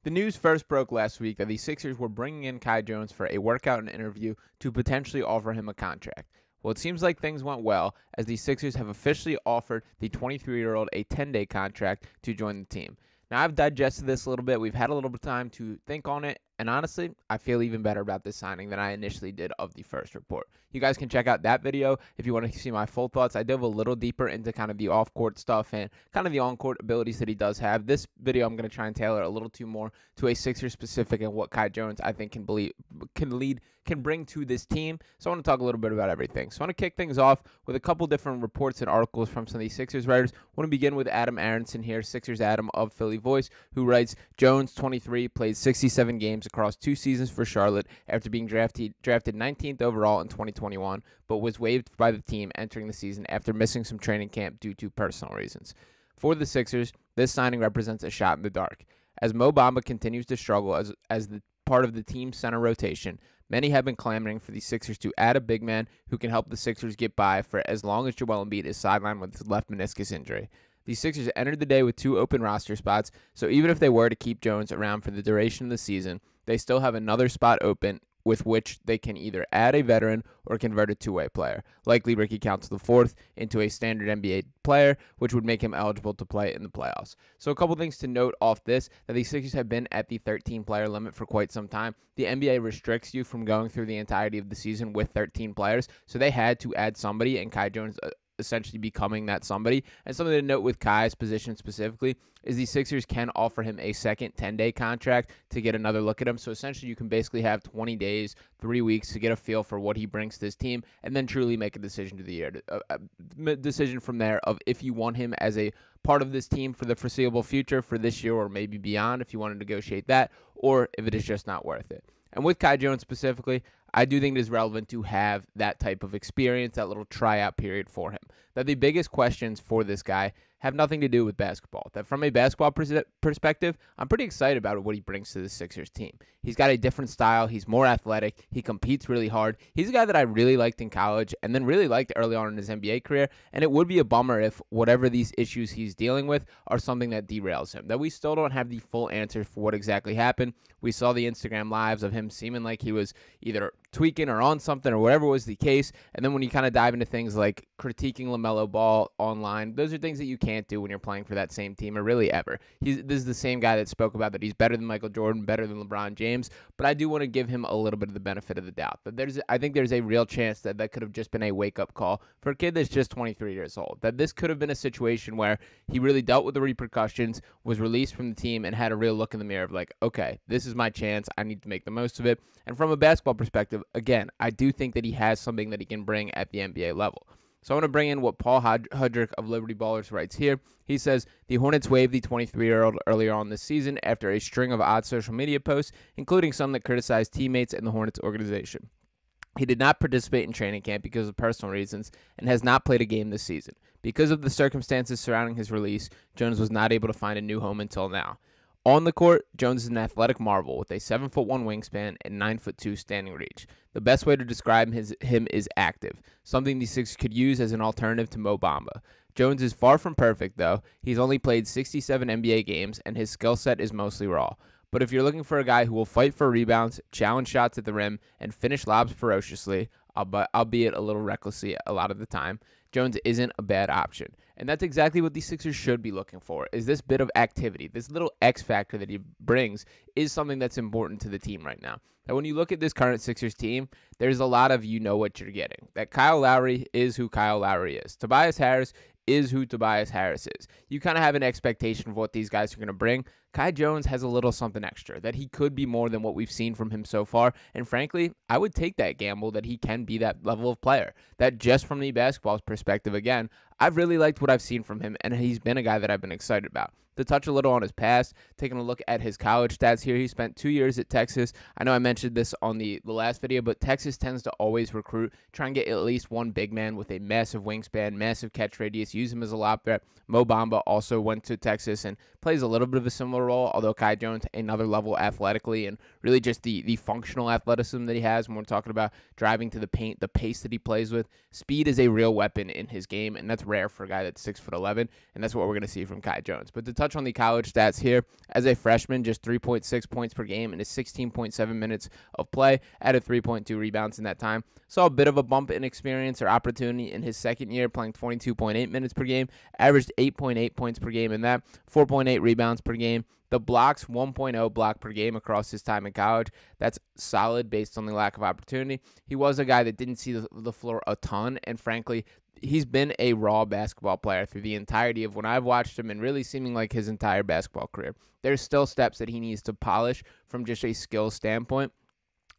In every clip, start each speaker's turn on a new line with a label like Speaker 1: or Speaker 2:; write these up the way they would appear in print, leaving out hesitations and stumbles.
Speaker 1: The news first broke last week that the Sixers were bringing in Kai Jones for a workout and interview to potentially offer him a contract. Well, it seems like things went well as the Sixers have officially offered the 23-year-old a 10-day contract to join the team. Now, I've digested this a little bit. We've had a little bit of time to think on it, and honestly, I feel even better about this signing than I initially did of the first report. You guys can check out that video if you want to see my full thoughts. I dove a little deeper into kind of the off-court stuff and kind of the on-court abilities that he does have. This video, I'm going to try and tailor a little too more to a Sixers-specific and what Kai Jones, I think, can bring to this team. So I want to talk a little bit about everything. So I want to kick things off with a couple different reports and articles from some of these Sixers writers. I want to begin with Adam Aronson here, Sixers Adam of Philly Voice, who writes, Jones, 23, played 67 games across 2 seasons for Charlotte after being drafted 19th overall in 2021, but was waived by the team entering the season after missing some training camp due to personal reasons. For the Sixers, this signing represents a shot in the dark. As Mo Bamba continues to struggle as the part of the team's center rotation, many have been clamoring for the Sixers to add a big man who can help the Sixers get by for as long as Joel Embiid is sidelined with his left meniscus injury. The Sixers entered the day with 2 open roster spots, so even if they were to keep Jones around for the duration of the season, they still have another spot open with which they can either add a veteran or convert a two-way player, likely Ricky Council IV, into a standard NBA player, which would make him eligible to play in the playoffs. So a couple things to note off this, that the Sixers have been at the 13-player limit for quite some time. The NBA restricts you from going through the entirety of the season with 13 players, so they had to add somebody, and Kai Jones essentially becoming that somebody. And something to note with Kai's position specifically is the Sixers can offer him a second 10-day contract to get another look at him. So essentially you can basically have 20 days, 3 weeks to get a feel for what he brings to this team and then truly make a decision to the year. A decision from there of if you want him as a part of this team for the foreseeable future for this year or maybe beyond if you want to negotiate that, or if it is just not worth it. And with Kai Jones specifically, I do think it is relevant to have that type of experience, that little tryout period for him. That the biggest questions for this guy have nothing to do with basketball. That from a basketball perspective, I'm pretty excited about what he brings to the Sixers team. He's got a different style. He's more athletic. He competes really hard. He's a guy that I really liked in college and then really liked early on in his NBA career. And it would be a bummer if whatever these issues he's dealing with are something that derails him. That we still don't have the full answer for what exactly happened. We saw the Instagram lives of him seeming like he was either tweaking or on something or whatever was the case. And then when you kind of dive into things like critiquing LaMelo Ball online, those are things that you can't do when you're playing for that same team or really ever. This is the same guy that spoke about that he's better than Michael Jordan, better than LeBron James, but I do want to give him a little bit of the benefit of the doubt. That I think there's a real chance that could have just been a wake-up call for a kid that's just 23 years old. That this could have been a situation where he really dealt with the repercussions, was released from the team, and had a real look in the mirror of like, okay, this is my chance. I need to make the most of it. And from a basketball perspective, again, I do think that he has something that he can bring at the NBA level. So I want to bring in what Paul Hudrick of Liberty Ballers writes here. He says, the Hornets waived the 23-year-old earlier on this season after a string of odd social media posts, including some that criticized teammates and the Hornets organization. He did not participate in training camp because of personal reasons and has not played a game this season. Because of the circumstances surrounding his release, Jones was not able to find a new home until now. On the court, Jones is an athletic marvel with a 7'1" wingspan and 9'2" standing reach. The best way to describe him is active, something the Sixers could use as an alternative to Mo Bamba. Jones is far from perfect, though. He's only played 67 NBA games, and his skill set is mostly raw. But if you're looking for a guy who will fight for rebounds, challenge shots at the rim, and finish lobs ferociously, albeit a little recklessly a lot of the time, Jones isn't a bad option. And that's exactly what the Sixers should be looking for, is this bit of activity. This little X factor that he brings is something that's important to the team right now. Now, when you look at this current Sixers team, there's a lot of you know what you're getting. That Kyle Lowry is who Kyle Lowry is. Tobias Harris is who Tobias Harris is. You kind of have an expectation of what these guys are going to bring. Kai Jones has a little something extra, that he could be more than what we've seen from him so far. And frankly, I would take that gamble that he can be that level of player. That just from the basketball perspective, again, I've really liked what I've seen from him, and he's been a guy that I've been excited about. To touch a little on his past, taking a look at his college stats here, he spent 2 years at Texas. I know I mentioned this on the last video, but Texas tends to always recruit, try and get at least one big man with a massive wingspan, massive catch radius, use him as a lob threat. Mo Bamba also went to Texas and plays a little bit of a similar role, although Kai Jones, another level athletically, and really just the functional athleticism that he has when we're talking about driving to the paint, the pace that he plays with. Speed is a real weapon in his game, and that's rare for a guy that's 6'11", and that's what we're going to see from Kai Jones. But to touch touch on the college stats here. As a freshman, just 3.6 points per game in his 16.7 minutes of play, added 3.2 rebounds in that time. Saw a bit of a bump in experience or opportunity in his second year, playing 22.8 minutes per game, averaged 8.8 points per game in that, 4.8 rebounds per game. The blocks, 1.0 block per game across his time in college. That's solid based on the lack of opportunity. He was a guy that didn't see the floor a ton, and frankly, he's been a raw basketball player through the entirety of when I've watched him and really seeming like his entire basketball career. There's still steps that he needs to polish from just a skill standpoint,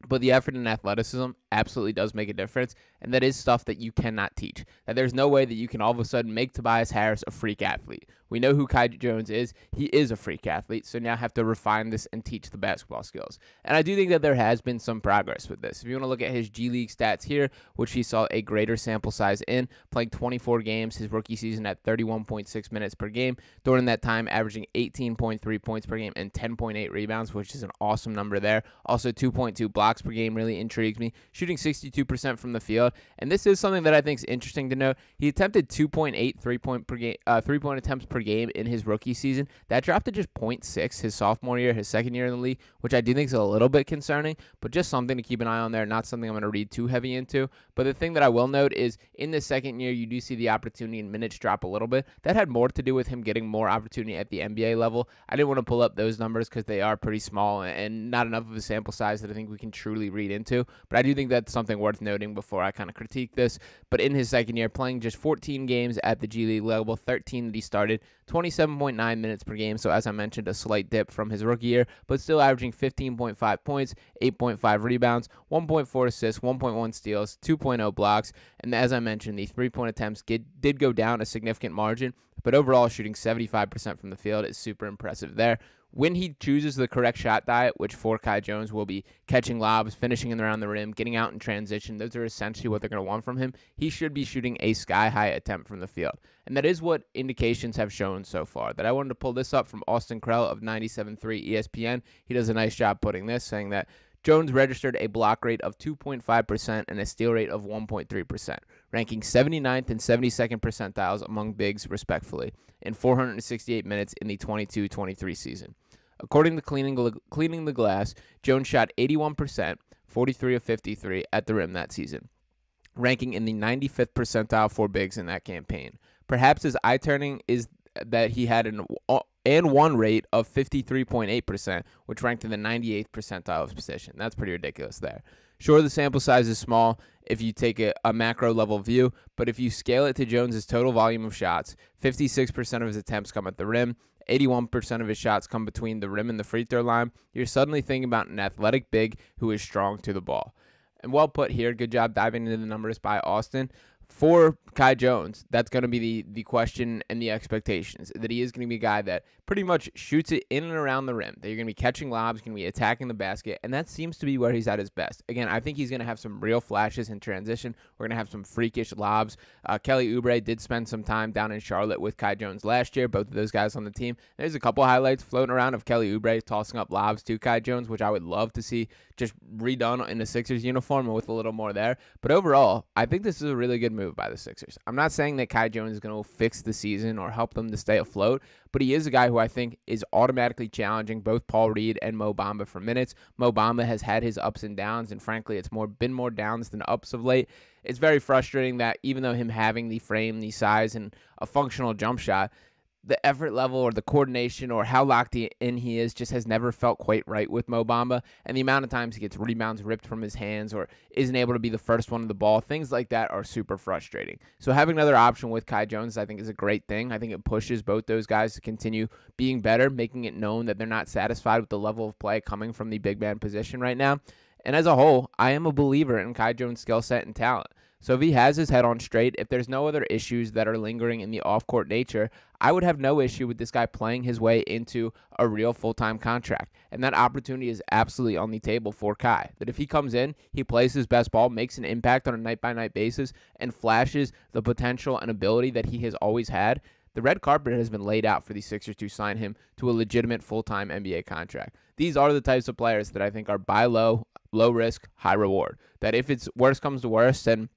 Speaker 1: but the effort and athleticism absolutely does make a difference, and that is stuff that you cannot teach. That there's no way that you can all of a sudden make Tobias Harris a freak athlete. We know who Kai Jones is. He is a freak athlete, so now have to refine this and teach the basketball skills. And I do think that there has been some progress with this. If you want to look at his G League stats here, which he saw a greater sample size in, playing 24 games his rookie season at 31.6 minutes per game, during that time averaging 18.3 points per game and 10.8 rebounds, which is an awesome number there. Also 2.2 blocks per game really intrigues me, shooting 62% from the field. And this is something that I think is interesting to note. He attempted 2.8 three-point attempts per game in his rookie season. That dropped to just 0.6 his sophomore year, his second year in the league, which I do think is a little bit concerning, but just something to keep an eye on there. Not something I'm going to read too heavy into. But the thing that I will note is in the second year, you do see the opportunity and minutes drop a little bit. That had more to do with him getting more opportunity at the NBA level. I didn't want to pull up those numbers because they are pretty small and not enough of a sample size that I think we can truly read into. But I do think that's something worth noting before I kind of critique this. But in his second year, playing just 14 games at the G League level, 13 that he started, 27.9 minutes per game. So as I mentioned, a slight dip from his rookie year, but still averaging 15.5 points, 8.5 rebounds, 1.4 assists, 1.1 steals, 2.0 blocks. And as I mentioned, the three-point attempts did go down a significant margin, but overall shooting 75% from the field is super impressive there. When he chooses the correct shot diet, which for Kai Jones will be catching lobs, finishing in around the rim, getting out in transition, those are essentially what they're going to want from him. He should be shooting a sky-high attempt from the field. And that is what indications have shown so far. That I wanted to pull this up from Austin Krell of 97.3 ESPN. He does a nice job putting this, saying that Jones registered a block rate of 2.5% and a steal rate of 1.3%, ranking 79th and 72nd percentiles among bigs, respectively, in 468 minutes in the 22-23 season. According to Cleaning the Glass, Jones shot 81%, 43 of 53 at the rim that season, ranking in the 95th percentile for bigs in that campaign. Perhaps his eye-turning is that he had an and one rate of 53.8%, which ranked in the 98th percentile of his position. That's pretty ridiculous there. Sure, the sample size is small if you take a macro level view, but if you scale it to Jones's total volume of shots, 56% of his attempts come at the rim, 81% of his shots come between the rim and the free throw line, you're suddenly thinking about an athletic big who is strong to the ball. And well put here. Good job diving into the numbers by Austin. For Kai Jones, that's going to be the question and the expectations, that he is going to be a guy that pretty much shoots it in and around the rim, that you're going to be catching lobs, going to be attacking the basket, and that seems to be where he's at his best. Again, I think he's going to have some real flashes in transition. We're going to have some freakish lobs. Kelly Oubre did spend some time down in Charlotte with Kai Jones last year, both of those guys on the team. There's a couple highlights floating around of Kelly Oubre tossing up lobs to Kai Jones, which I would love to see just redone in the Sixers uniform and with a little more there. But overall, I think this is a really good move by the Sixers. I'm not saying that Kai Jones is going to fix the season or help them to stay afloat, but he is a guy who I think is automatically challenging both Paul Reed and Mo Bamba for minutes. Mo Bamba has had his ups and downs, and frankly, it's been more downs than ups of late. It's very frustrating that even though him having the frame, the size, and a functional jump shot, the effort level or the coordination or how locked in he is just has never felt quite right with Mo Bamba. And the amount of times he gets rebounds ripped from his hands or isn't able to be the first one to the ball, things like that are super frustrating. So having another option with Kai Jones, I think, is a great thing. I think it pushes both those guys to continue being better, making it known that they're not satisfied with the level of play coming from the big man position right now. And as a whole, I am a believer in Kai Jones' skill set and talent. So if he has his head on straight, if there's no other issues that are lingering in the off-court nature, I would have no issue with this guy playing his way into a real full-time contract. And that opportunity is absolutely on the table for Kai. That if he comes in, he plays his best ball, makes an impact on a night-by-night basis, and flashes the potential and ability that he has always had, the red carpet has been laid out for the Sixers to sign him to a legitimate full-time NBA contract. These are the types of players that I think are buy low, low risk, high reward. That if it's worse comes to worse, then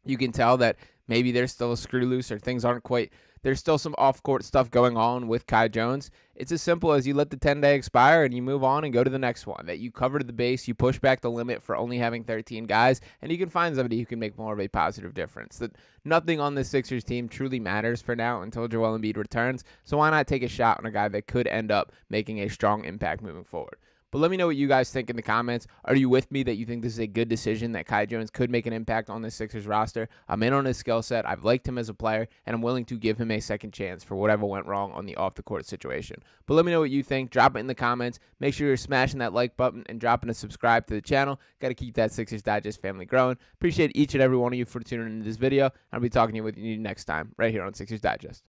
Speaker 1: you can tell that maybe there's still a screw loose or things aren't quite there's still some off-court stuff going on with Kai Jones. It's as simple as you let the 10-day expire and you move on and go to the next one. That you covered the base, you push back the limit for only having 13 guys, and you can find somebody who can make more of a positive difference. That nothing on this Sixers team truly matters for now until Joel Embiid returns, so why not take a shot on a guy that could end up making a strong impact moving forward? But let me know what you guys think in the comments. Are you with me that you think this is a good decision, that Kai Jones could make an impact on this Sixers roster? I'm in on his skill set. I've liked him as a player, and I'm willing to give him a second chance for whatever went wrong on the off-the-court situation. But let me know what you think. Drop it in the comments. Make sure you're smashing that like button and dropping a subscribe to the channel. Got to keep that Sixers Digest family growing. Appreciate each and every one of you for tuning into this video. I'll be talking to you next time right here on Sixers Digest.